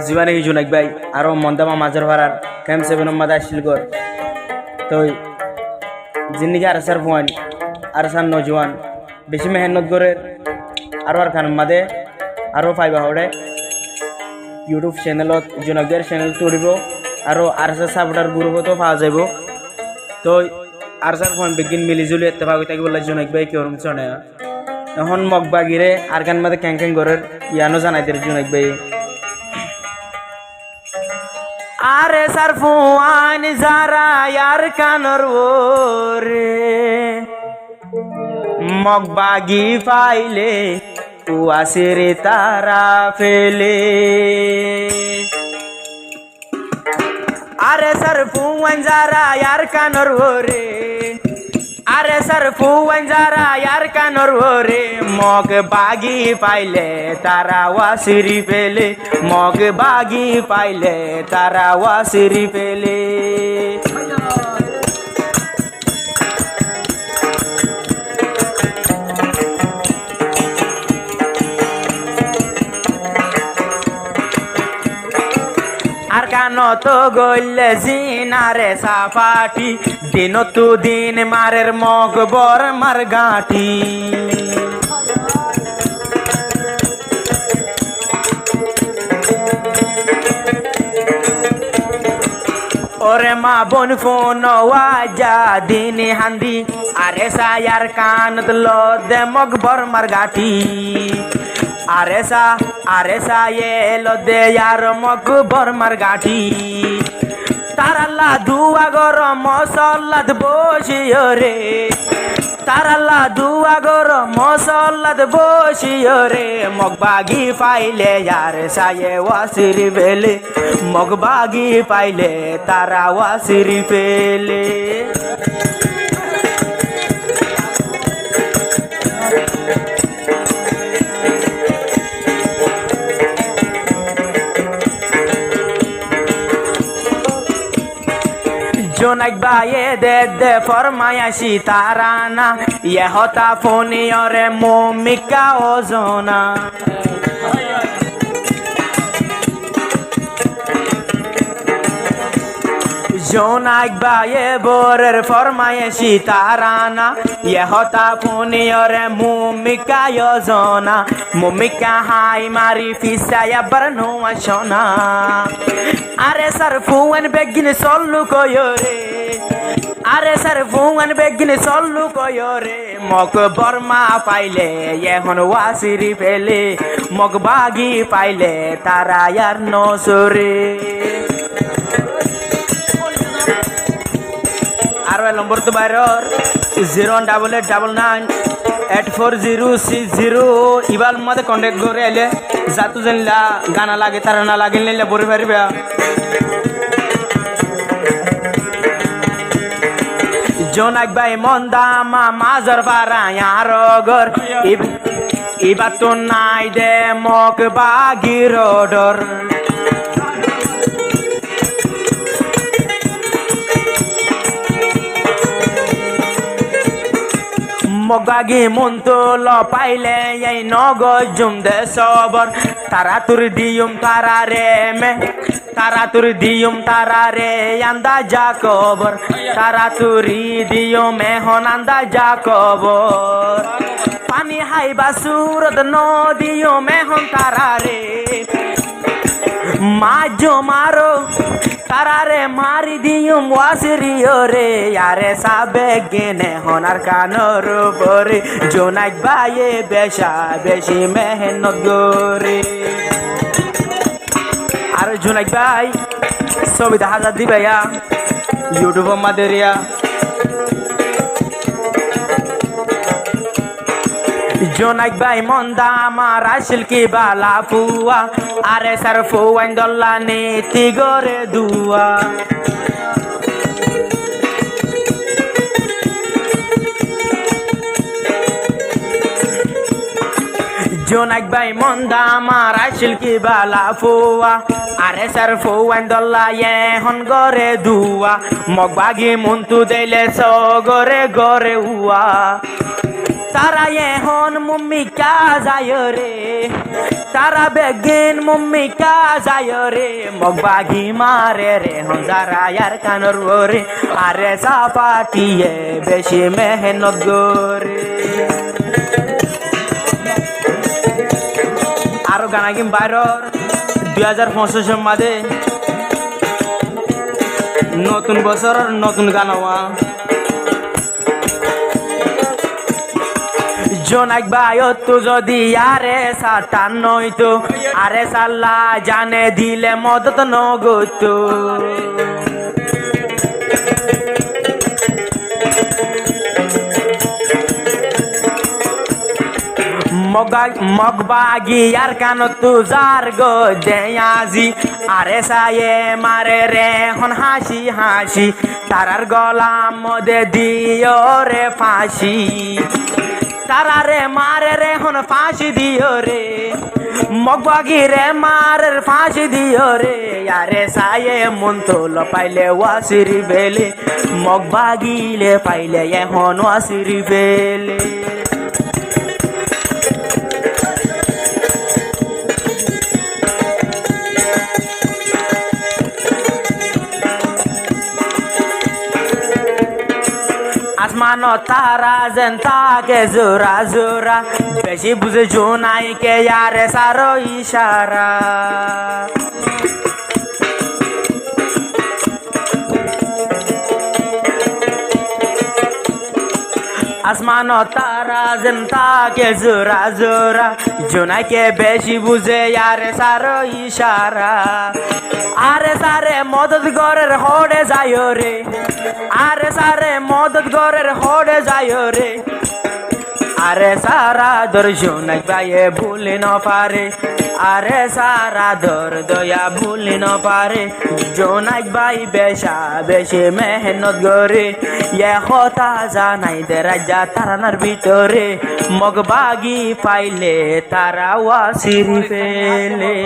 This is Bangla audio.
জীবনে কি জুনাক ভাই আরো মন্দামা মাজার ভাড়ার ক্যাম্প 7 মাদা শিলগর তো জিন্দিগি আর সার ফুয়ান আর সার নজওয়ান বেশি মেহনত করে আর খান মাদে আরো পাইবা হরে ইউটিউব চ্যানেলত জুনাকদের চ্যানেল তৈরিব আর সার সাপোর্টার গ্রুপতো পাওয়া যাব তো আর সার ফুয়ান বেগিন মিলিজুলি এত্তেফাক হয়ে থাকিব জুনাক ভাই কেরম চনে এখন মগবাগিরে আর গান মাদে ক্যাং গরের ইয়ানো জানাই দের জুনাক ভাই আরে সার ফুয়ান যারা ইয়ার কানর ওরে মগবাগি পাইলে ও আসিরে তারা ফেলে আরে সার ফুয়ান যারা ইয়ার কানর ওরে আরে সার ফুয়ান যারা ইয়ার কানর ওরে মগ বাগি পাইলে তারা ওয়াসিরি পেলে মগ বাগি পাইলে তারা ওয়াসিরি পেলে আর কানো তো গইলে জিনারে সাফাটি দিন তু দিন মারের মগ বর মার গাঁটি ওরে মা বোন ফোন ওয়াজা দিন হান্দি আরে সায়ার কানত লো দে মগ বর মার গাঁটি আরে সা এ লো দে यार মগ বর মার গাঁটি তারাল্লা দুয়া গর মসল্লাদ বসিও রে তারাল্লা দুয়া গর মসল্লাদ বসিও রে মগবাগি পাইলে यार সায়ে ওয়াসিরি বেলে মগবাগি পাইলে তারা ওয়াসিরি পেলে জোনাক বায়ে দে দে ফরমায়াশি তারানা ইয়ে হতা ফোনিয়রে মোমিকা ওজনা জোনাক বায়ে বোরের ফরমায়াশি তারানা ইয়ে হতা ফোনিয়রে মোমিকা ওজনা মোমিকা হাই মারি ফিসায়া বরনো আসনা আরে সার ফুয়ান বেগিন সল্লু কয়রে আরে সার ফুয়ান বেগিন সল্লু কয়রে মগ বর্মা পাইলে এখন ওয়াসিরি পেলে মগ বাগি পাইলে তারা আর নসরে আর নম্বর তো বাইরর 088998406 ইবাল মধ্যে কন্ট্যাক্ট করে এলে যাতু জানলা গানা লাগে তারা না লাগে নিলে বরে পারবে জোনাক ভাই মন্দামা মাজার পারা আর গর ইবা তো নাই দে মগ বাগির ডর মগাগি মন্ত ল পাইলে এই নগর জুম দে সবর তারা তুর দিয়ুম তারা রে মে তারা তুর দিয়ুম তারা রে আন্দা যা কবর তারা তুরি দিও মেহন আন্দা যা কবর পানি হাইবা সুরত নদিও মেহন তারা রে মাঝো মারো তারারে মারি দিয়ুম ওয়াসিরিও রে আরে সাবে গেনে হনার কানর বরে জোনাক ভাইয়ে বেশা বেশি মেহনত গরে আর জোনাক ভাই ছবি দেখা যা দিবাইয়া ইউটিউব মাদেরিয়া জোনাক ভাই মন্দা আমার আসিল কি বালা ফুয়া আরে সার ফুয়ান দল্লা নীতি গরে দুয়া জোনাক ভাই মন্দা আমার আসিল কি বালা ফুয়া আরে সার ফুয়ান দল্লা এখন গরে দুয়া মগ বাগি মন্তু দিলে স গরে গরে উয়া তারা এখন মুম্মি কা যায় রে তারা বেগিন মুম্মি কা যায় রে মগ বাগি মারে রে হন যারা ইয়ার কানর রে আরে চাপাটিয়ে বেশি মেহনত গরে আরো গানা কিম বাইরর 2025 মাঝে নতুন বছর নতুন গান হওয়া জোনাক ভাই তো যদি আরে সাতান নইতো আরে সাল্লা জানে দিলে মদত নগতো মগবাগি আর কান তুজার গো দেয়াজি আরে সায়ে মারে রে হন হাসি হাসি তারার গলা মদে দিও রে ফাঁসি তারা রে মারে রে হন ফাঁসি দিও রে মগবাগি রে মারের ফাঁসি দিও রে আরে সায়ে মন তো পাইলে ওয়াসিরি বেলে মগবাগিলে পাইলে এখন ওয়াসিরি বেলে আসমান তারা যেন তাকে জোরা জোরা বেশি বুঝে জোনাই কে ইয়ারে সারো ইশারা আসমান তারা যেন তাকে জোরা জোরা জোনাই কে বেশি বুঝে ইয়ারে সারো ইশারা আরে সারে মদত গরের হড়ে যায় রে আরে সারে মদত গরের হড়ে যায় রে আরে সারা দর্শন গায়ে ভুলে ন পারে আরে সারা দর দয়া ভুলে ন পারে জোনাক ভাই বেশা বেশি মেহনত গরে ইয়ে কথা জানাই দে রাজা তারানার ভিতরে মগবাগি পাইলে তারা ওয়াসিরি ফেলে